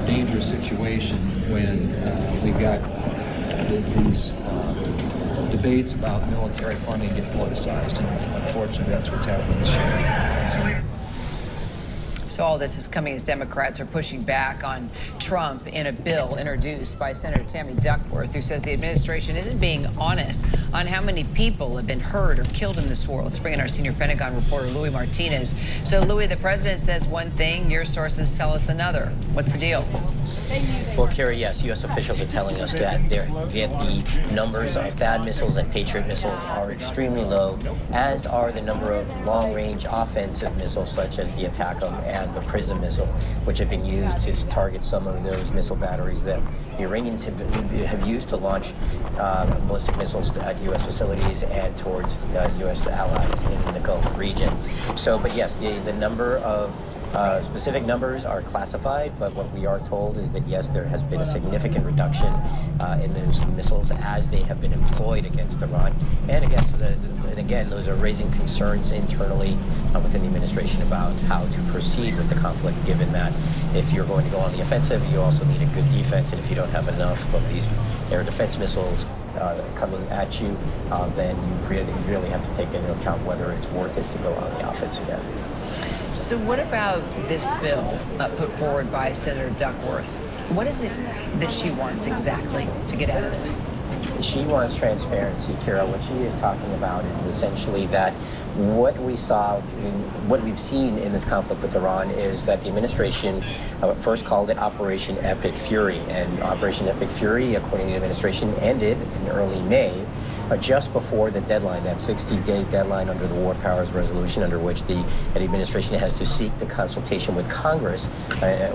dangerous situation when we've got these debates about military funding get politicized, and unfortunately that's what's happening this year. So all this is coming as Democrats are pushing back on Trump in a bill introduced by Senator Tammy Duckworth, who says the administration isn't being honest on how many people have been hurt or killed in this war. Let's bring in our senior Pentagon reporter, Louis Martinez. So, Louis, the president says one thing, your sources tell us another. What's the deal? Well, Carrie, yes, U.S. officials are telling us that the numbers of THAAD missiles and Patriot missiles are extremely low, as are the number of long-range offensive missiles such as the ATACMS and the PRISM missile, which have been used to target some of those missile batteries that the Iranians have used to launch ballistic missiles at U.S. facilities and towards U.S. allies in the Gulf region. So, but yes, the number of specific numbers are classified, but what we are told is that, yes, there has been a significant reduction in those missiles as they have been employed against Iran. And again, those are raising concerns internally within the administration about how to proceed with the conflict, given that if you're going to go on the offensive, you also need a good defense, and if you don't have enough of these air defense missiles coming at you, then you really have to take into account whether it's worth it to go on the offense again. So what about this bill put forward by Senator Duckworth? What is it that she wants exactly to get out of this? She wants transparency, Kira. What she is talking about is essentially that what we've seen in this conflict with Iran is that the administration first called it Operation Epic Fury, and Operation Epic Fury, according to the administration, ended in early May, just before the deadline, that 60-day deadline under the War Powers Resolution, under which the administration has to seek the consultation with Congress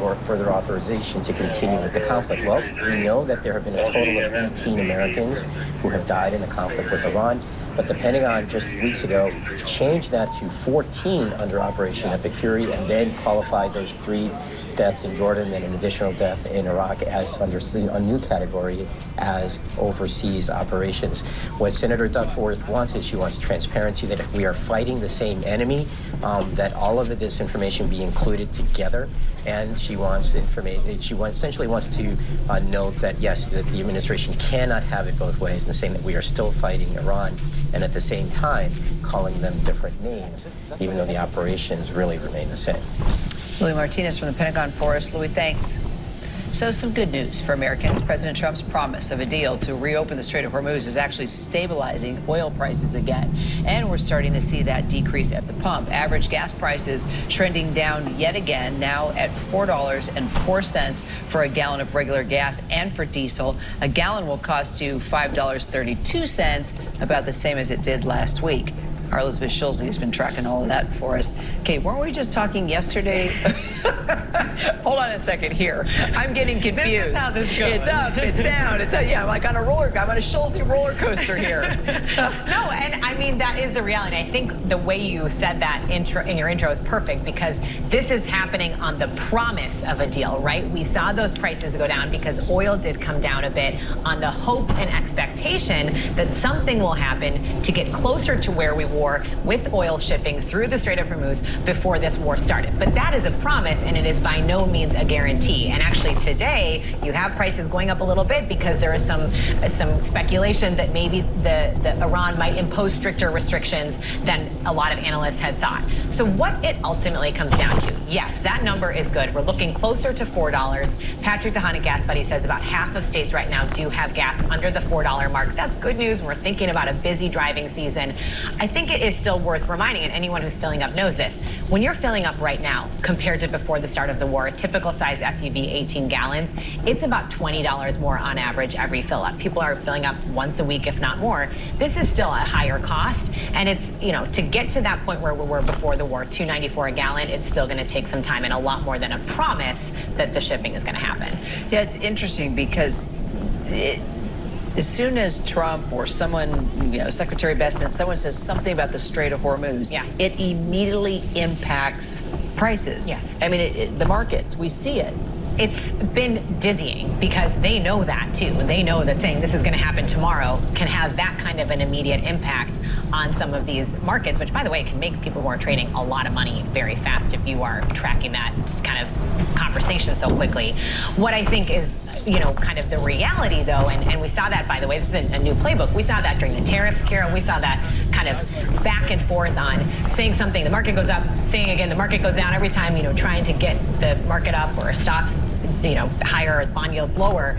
or further authorization to continue with the conflict. Well, we know that there have been a total of 18 Americans who have died in the conflict with Iran, but the Pentagon just weeks ago changed that to 14 under Operation Epic Fury, and then qualified those 3 deaths in Jordan and an additional death in Iraq as under a new category as overseas operations. What Senator Duckworth wants is she wants transparency, that if we are fighting the same enemy, that all of this information be included together. And she wants essentially wants to note that, yes, that the administration cannot have it both ways, and saying that we are still fighting Iran, and at the same time calling them different names, even though the operations really remain the same. Louis Martinez from the Pentagon for us. Louis, thanks. So some good news for Americans. President Trump's promise of a deal to reopen the Strait of Hormuz is actually stabilizing oil prices again. And we're starting to see that decrease at the pump. Average gas prices trending down yet again, now at $4.04 for a gallon of regular gas, and for diesel. A gallon will cost you $5.32, about the same as it did last week. Our Elizabeth Schulze has been tracking all of that for us. Okay, weren't we just talking yesterday? Hold on a second here. I'm getting confused. This is how this goes. It's up, it's down, it's up. Yeah, I'm like on a I'm on a Schulze roller coaster here. No, and I mean, that is the reality. I think the way you said that in your intro is perfect, because this is happening on the promise of a deal, right? We saw those prices go down because oil did come down a bit, on the hope and expectation that something will happen to get closer to where we were with oil shipping through the Strait of Hormuz before this war started. But that is a promise, and it is by no means a guarantee. And actually today, you have prices going up a little bit because there is some speculation that maybe the Iran might impose stricter restrictions than a lot of analysts had thought. So what it ultimately comes down to, yes, that number is good. We're looking closer to $4. Patrick DeHaan, Gas Buddy, says about half of states right now do have gas under the $4 mark. That's good news when we're thinking about a busy driving season. I think it is still worth reminding, and anyone who's filling up knows this, when you're filling up right now compared to before the start of the war, a typical size SUV, 18 gallons, it's about $20 more on average every fill up. People are filling up once a week, if not more. This is still a higher cost, and it's, you know, to get to that point where we were before the war, $2.94 a gallon, it's still going to take some time and a lot more than a promise that the shipping is going to happen. Yeah, it's interesting because as soon as Trump or someone, Secretary Bessent, someone says something about the Strait of Hormuz, it immediately impacts prices. Yes. I mean, the markets, we see it. it's been dizzying because they know that too. They know that saying this is going to happen tomorrow can have that kind of an immediate impact on some of these markets, which, by the way, can make people who are trading a lot of money very fast if you are tracking that kind of conversation so quickly. What I think is, kind of the reality, though, and we saw that, by the way, this isn't a new playbook. We saw that during the tariffs, Kara. We saw that kind of back and forth on saying something, the market goes up, saying again, the market goes down every time, trying to get the market up or stocks higher, bond yields lower.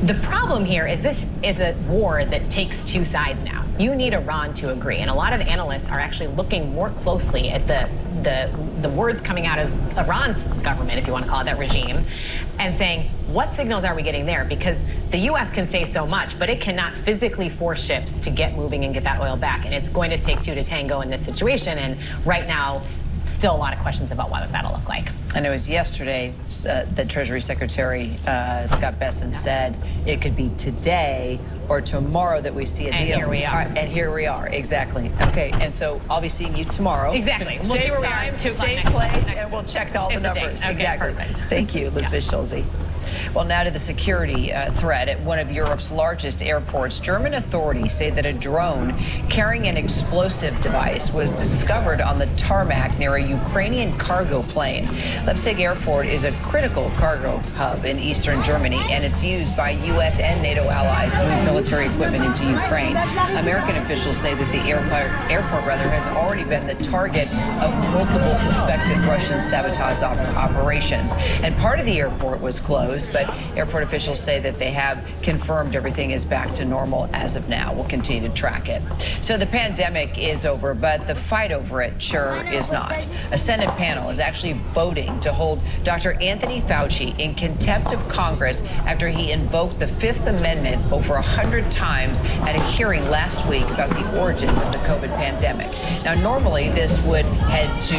The problem here is this is a war that takes two sides now. You need Iran to agree, and a lot of analysts are actually looking more closely at the words coming out of Iran's government, if you want to call it that regime, and saying, what signals are we getting there? Because the U.S. can say so much, but it cannot physically force ships to get moving and get that oil back, and it's going to take two to tango in this situation, and right now, still a lot of questions about what that'll look like. And it was yesterday that Treasury Secretary Scott Bessent said it could be today or tomorrow that we see a deal. And here we are. And here we are, exactly. Okay, and so I'll be seeing you tomorrow. Exactly. We'll see Same where we are time, at 2 o'clock same next- place, next and we'll week. check all the It's a date. numbers. Okay, Exactly. perfect. Thank you, Elizabeth Schulze. Well, now to the security threat at one of Europe's largest airports. German authorities say that a drone carrying an explosive device was discovered on the tarmac near a Ukrainian cargo plane. Leipzig Airport is a critical cargo hub in eastern Germany, and it's used by U.S. and NATO allies to move military equipment into Ukraine. American officials say that the airport has already been the target of multiple suspected Russian sabotage operations. And part of the airport was closed, but airport officials say that they have confirmed everything is back to normal as of now. We'll continue to track it. So the pandemic is over, but the fight over it sure is not. A Senate panel is actually voting to hold Dr. Anthony Fauci in contempt of Congress after he invoked the Fifth Amendment over 100 times at a hearing last week about the origins of the COVID pandemic. Now, normally this would head to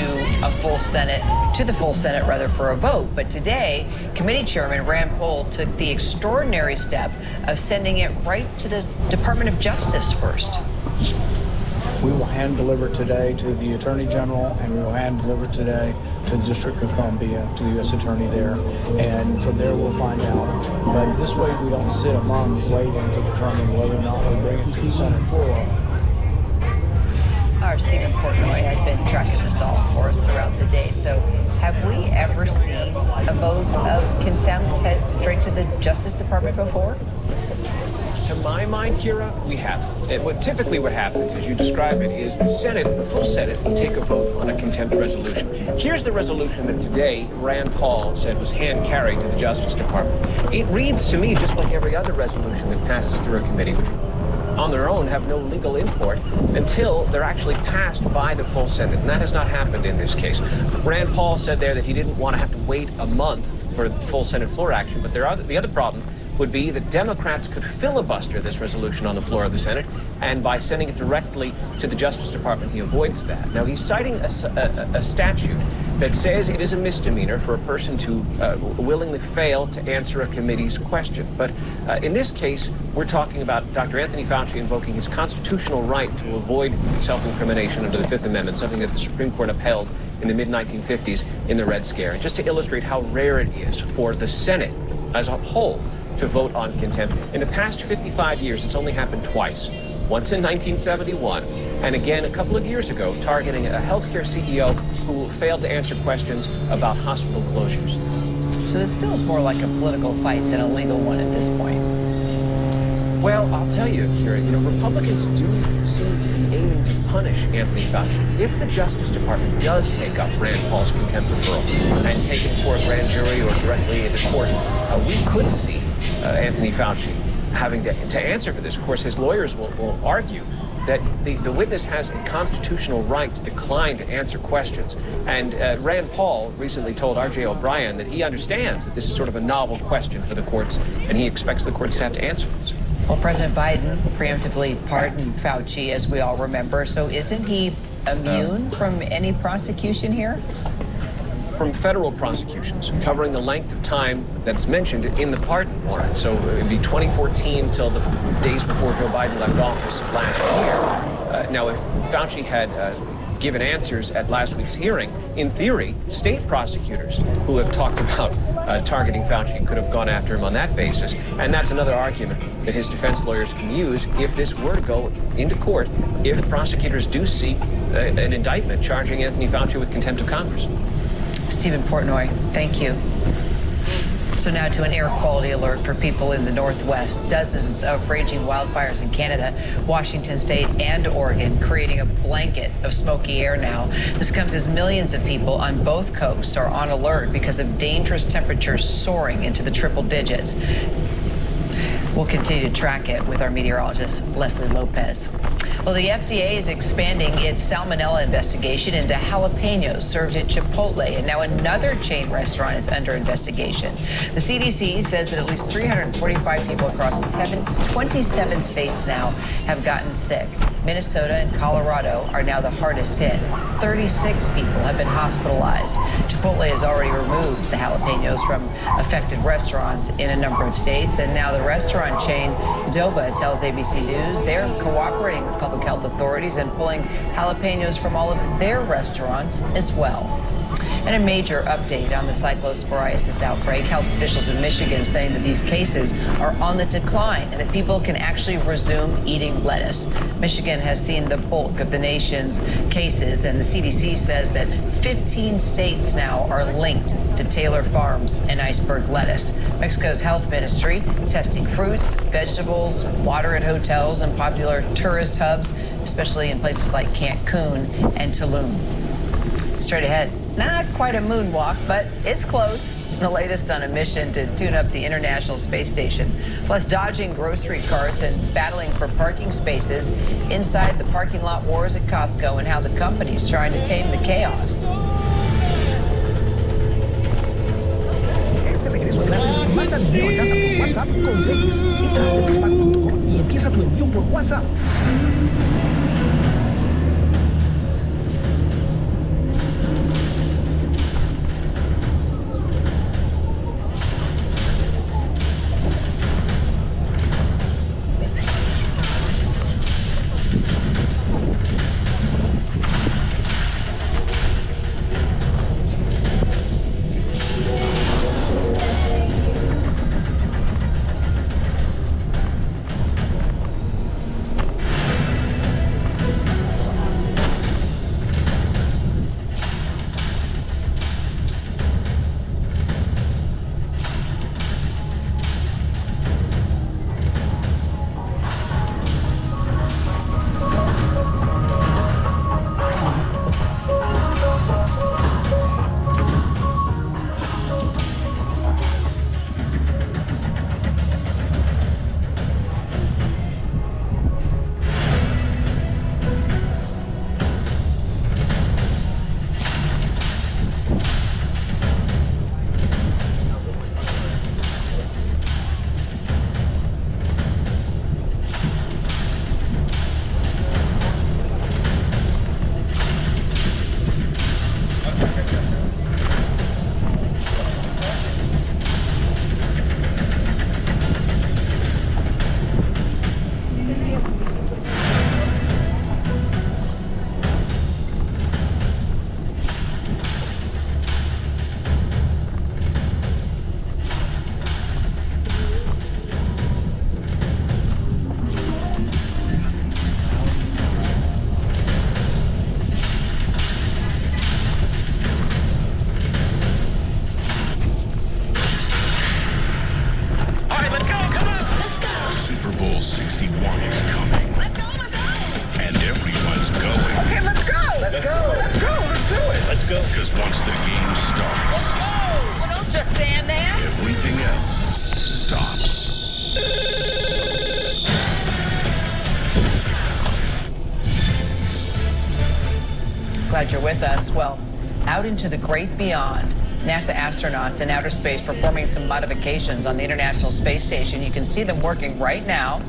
the full Senate for a vote, but today, committee chairman Rand Paul took the extraordinary step of sending it right to the Department of Justice first. We will hand deliver today to the Attorney General, and we will hand deliver today to the District of Columbia, to the U.S. Attorney there, and from there we'll find out. But this way we don't sit a month waiting to determine whether or not we bring it to the Senate floor. Our Stephen Portnoy has been tracking this all for us throughout the day. So have we ever seen a vote of contempt head straight to the Justice Department before? To my mind, Kira, we haven't. Typically what happens, as you describe it, is the Senate, the full Senate, will take a vote on a contempt resolution. Here's the resolution that today Rand Paul said was hand-carried to the Justice Department. It reads to me just like every other resolution that passes through a committee, which on their own have no legal import until they're actually passed by the full Senate. And that has not happened in this case. Rand Paul said there that he didn't want to have to wait a month for the full Senate floor action, but the other problem would be that Democrats could filibuster this resolution on the floor of the Senate, and by sending it directly to the Justice Department, he avoids that. Now, he's citing a statute that says it is a misdemeanor for a person to willingly fail to answer a committee's question. But in this case, we're talking about Dr. Anthony Fauci invoking his constitutional right to avoid self-incrimination under the Fifth Amendment, something that the Supreme Court upheld in the mid-1950s in the Red Scare. And just to illustrate how rare it is for the Senate as a whole to vote on contempt, in the past 55 years, it's only happened twice. Once in 1971, and again a couple of years ago, targeting a healthcare CEO who failed to answer questions about hospital closures. So this feels more like a political fight than a legal one at this point. Well, I'll tell you, Kira, Republicans do seem to be aiming to punish Anthony Fauci. If the Justice Department does take up Rand Paul's contempt referral and take it before a grand jury or directly into court, we could see Anthony Fauci having to answer for this. Of course, his lawyers will argue that the witness has a constitutional right to decline to answer questions. And Rand Paul recently told R.J. O'Brien that he understands that this is sort of a novel question for the courts, and he expects the courts to have to answer this. Well, President Biden preemptively pardoned Fauci, as we all remember. So isn't he immune from any prosecution here? From federal prosecutions covering the length of time that's mentioned in the pardon warrant. So it'd be 2014 till the days before Joe Biden left office last year. Now, if Fauci had given answers at last week's hearing. In theory, state prosecutors who have talked about targeting Fauci could have gone after him on that basis. And that's another argument that his defense lawyers can use if this were to go into court, if prosecutors do seek an indictment charging Anthony Fauci with contempt of Congress. Stephen Portnoy, thank you. So now to an air quality alert for people in the Northwest. Dozens of raging wildfires in Canada, Washington State, and Oregon, creating a blanket of smoky air now. This comes as millions of people on both coasts are on alert because of dangerous temperatures soaring into the triple digits. We'll continue to track it with our meteorologist, Leslie Lopez. Well, the FDA is expanding its salmonella investigation into jalapenos served at Chipotle, and now another chain restaurant is under investigation. The CDC says that at least 345 people across 27 states now have gotten sick. Minnesota and Colorado are now the hardest hit. 36 people have been hospitalized. Chipotle has already removed the jalapenos from affected restaurants in a number of states, and now the restaurant chain Qdoba tells ABC News they're cooperating with public health authorities and pulling jalapenos from all of their restaurants as well. And a major update on the cyclosporiasis outbreak. Health officials in Michigan saying that these cases are on the decline and that people can actually resume eating lettuce. Michigan has seen the bulk of the nation's cases, and the CDC says that 15 states now are linked to Taylor Farms and iceberg lettuce. Mexico's health ministry testing fruits, vegetables, water at hotels and popular tourist hubs, especially in places like Cancun and Tulum. Straight ahead, not quite a moonwalk, but it's close. The latest on a mission to tune up the International Space Station, plus dodging grocery carts and battling for parking spaces inside the parking lot wars at Costco and how the company's trying to tame the chaos. Este regreso a clases, manda dinero a casa por WhatsApp con Félix. Entra a felixpago.com y empieza tu envío por WhatsApp. Glad you're with us. Well, out into the great beyond, NASA astronauts in outer space performing some modifications on the International Space Station. You can see them working right now.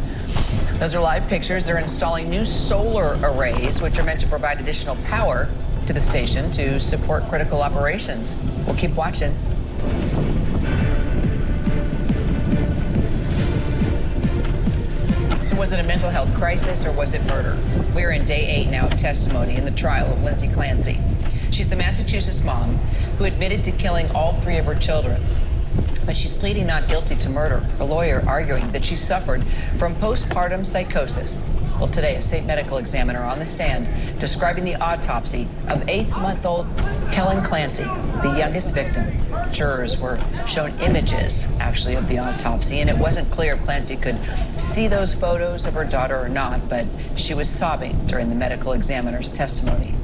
Those are live pictures. They're installing new solar arrays, which are meant to provide additional power to the station to support critical operations. We'll keep watching. So was it a mental health crisis or was it murder? We're in day 8 now of testimony in the trial of Lindsay Clancy. She's the Massachusetts mom who admitted to killing all 3 of her children. But she's pleading not guilty to murder, her lawyer arguing that she suffered from postpartum psychosis. Well, today, a state medical examiner on the stand describing the autopsy of 8-month-old Kellen Clancy, the youngest victim. Jurors were shown images, actually, of the autopsy, and it wasn't clear if Clancy could see those photos of her daughter or not, but she was sobbing during the medical examiner's testimony.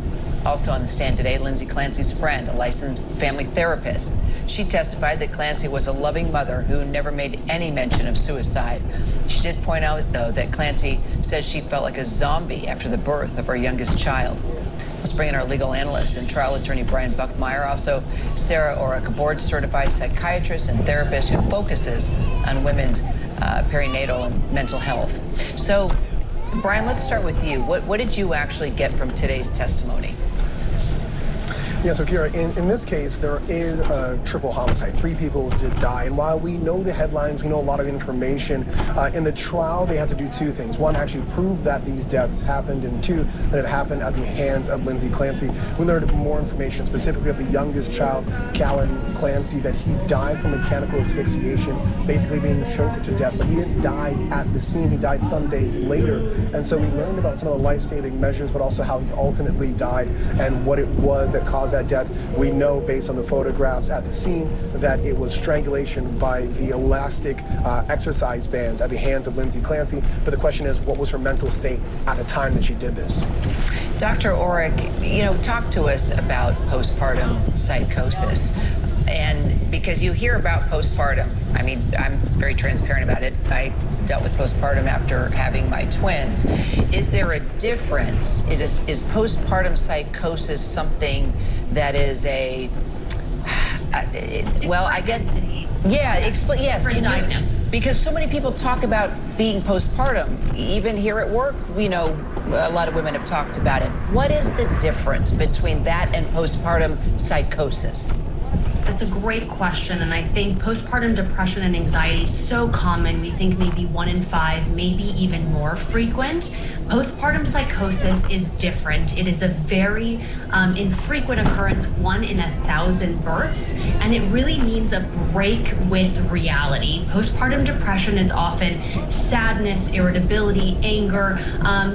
Also on the stand today, Lindsay Clancy's friend, a licensed family therapist. She testified that Clancy was a loving mother who never made any mention of suicide. She did point out, though, that Clancy said she felt like a zombie after the birth of her youngest child. Let's bring in our legal analyst and trial attorney Brian Buckmeyer, also Sarah Orrick, a board-certified psychiatrist and therapist who focuses on women's perinatal and mental health. So, Brian, let's start with you. What did you actually get from today's testimony? Yeah, so Kira, in this case, there is a triple homicide. 3 people did die. And while we know the headlines, we know a lot of information, in the trial, they had to do 2 things. 1, actually prove that these deaths happened, and 2, that it happened at the hands of Lindsay Clancy. We learned more information, specifically of the youngest child, Kellen Clancy, that he died from mechanical asphyxiation, basically being choked to death. But he didn't die at the scene. He died some days later. And so we learned about some of the life-saving measures, but also how he ultimately died and what it was that caused that death. We know, based on the photographs at the scene, that it was strangulation by the elastic exercise bands at the hands of Lindsay Clancy. But the question is, what was her mental state at the time that she did this? Dr. Orrick, talk to us about postpartum psychosis. And because you hear about postpartum, I mean, I'm very transparent about it. I dealt with postpartum after having my twins. Is there a difference? Is postpartum psychosis something that is a, well, I guess, yeah, explain, yes. For diagnosis. Because so many people talk about being postpartum. Even here at work, a lot of women have talked about it. What is the difference between that and postpartum psychosis? That's a great question, and I think postpartum depression and anxiety is so common. We think maybe 1 in 5, maybe even more frequent. Postpartum psychosis is different. It is a very infrequent occurrence, 1 in 1,000 births, and it really means a break with reality. Postpartum depression is often sadness, irritability, anger,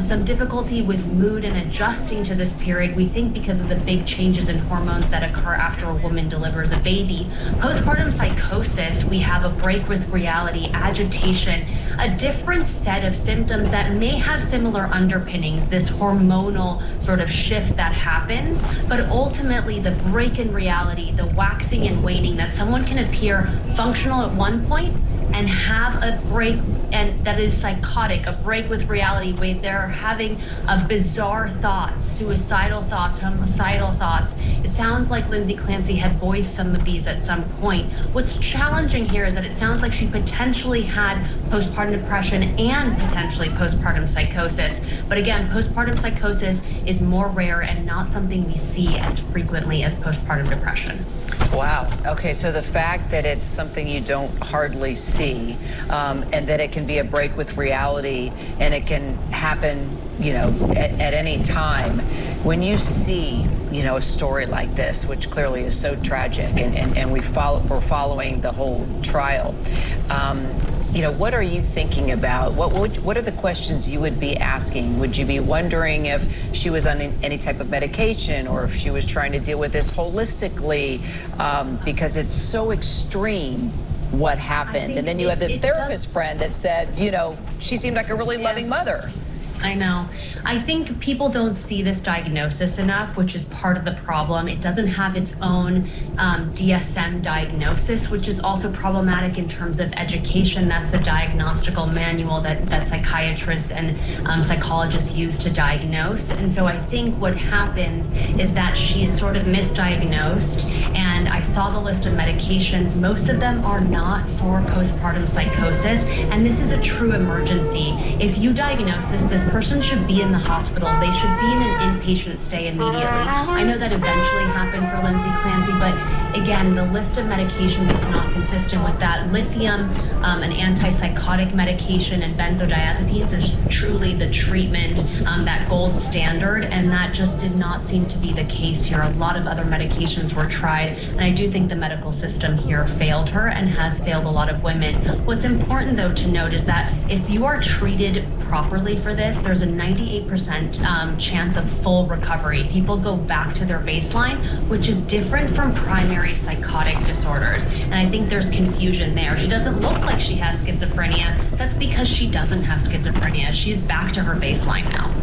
some difficulty with mood and adjusting to this period. We think because of the big changes in hormones that occur after a woman delivers a baby. Postpartum psychosis, we have a break with reality, agitation, a different set of symptoms that may have similar underpinnings, this hormonal sort of shift that happens, but ultimately the break in reality, the waxing and waning, that someone can appear functional at one point and have a break, and that is psychotic, a break with reality where they're having bizarre thoughts, suicidal thoughts, homicidal thoughts. It sounds like Lindsay Clancy had voiced some of these at some point. What's challenging here is that it sounds like she potentially had postpartum depression and potentially postpartum psychosis. But again, postpartum psychosis is more rare and not something we see as frequently as postpartum depression. Wow. Okay, so the fact that it's something you don't hardly see, and that it can be a break with reality, and it can happen, at any time. When you see, a story like this, which clearly is so tragic, and we're following the whole trial, what are you thinking about? What are the questions you would be asking? Would you be wondering if she was on any type of medication, or if she was trying to deal with this holistically, because it's so extreme what happened? And then you have this therapist friend that said, she seemed like a really loving mother. I know. I think people don't see this diagnosis enough, which is part of the problem. It doesn't have its own DSM diagnosis, which is also problematic in terms of education. That's the diagnostical manual that psychiatrists and psychologists use to diagnose. And so I think what happens is that she's sort of misdiagnosed, and I saw the list of medications. Most of them are not for postpartum psychosis, and this is a true emergency. If you diagnose this person should be in the hospital. They should be in an inpatient stay immediately. I know that eventually happened for Lindsay Clancy, but again, the list of medications is not consistent with that. Lithium, an antipsychotic medication, and benzodiazepines is truly the treatment, that gold standard, and that just did not seem to be the case here. A lot of other medications were tried, and I do think the medical system here failed her and has failed a lot of women. What's important, though, to note is that if you are treated properly for this, there's a 98% chance of full recovery. People go back to their baseline, which is different from primary psychotic disorders. And I think there's confusion there. She doesn't look like she has schizophrenia. That's because she doesn't have schizophrenia. She's back to her baseline now.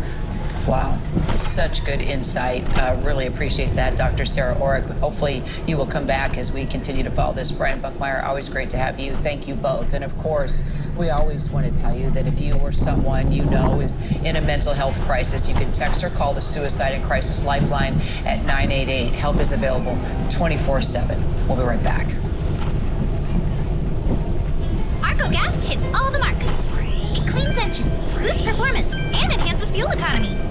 Wow, such good insight. Really appreciate that, Dr. Sarah Orrick. Hopefully you will come back as we continue to follow this. Brian Buckmeyer, always great to have you. Thank you both. And of course, we always want to tell you that if you or someone you know is in a mental health crisis, you can text or call the Suicide and Crisis Lifeline at 988. Help is available 24/7. We'll be right back. Argo Gas hits all the marks. It cleans engines, boosts performance, and enhances fuel economy.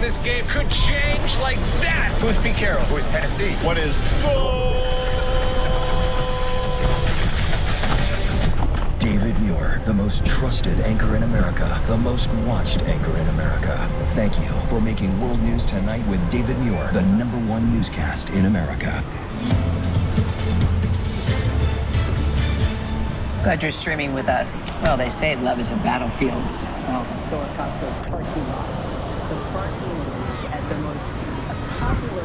This game could change like that. Who's Pete Carroll? Who's Tennessee? What is David Muir, the most trusted anchor in America, the most watched anchor in America. Thank you for making World News Tonight with David Muir the #1 newscast in America. Glad you're streaming with us. Well, they say love is a battlefield. Well, so are Costco's parking lots. The parking is at the most popular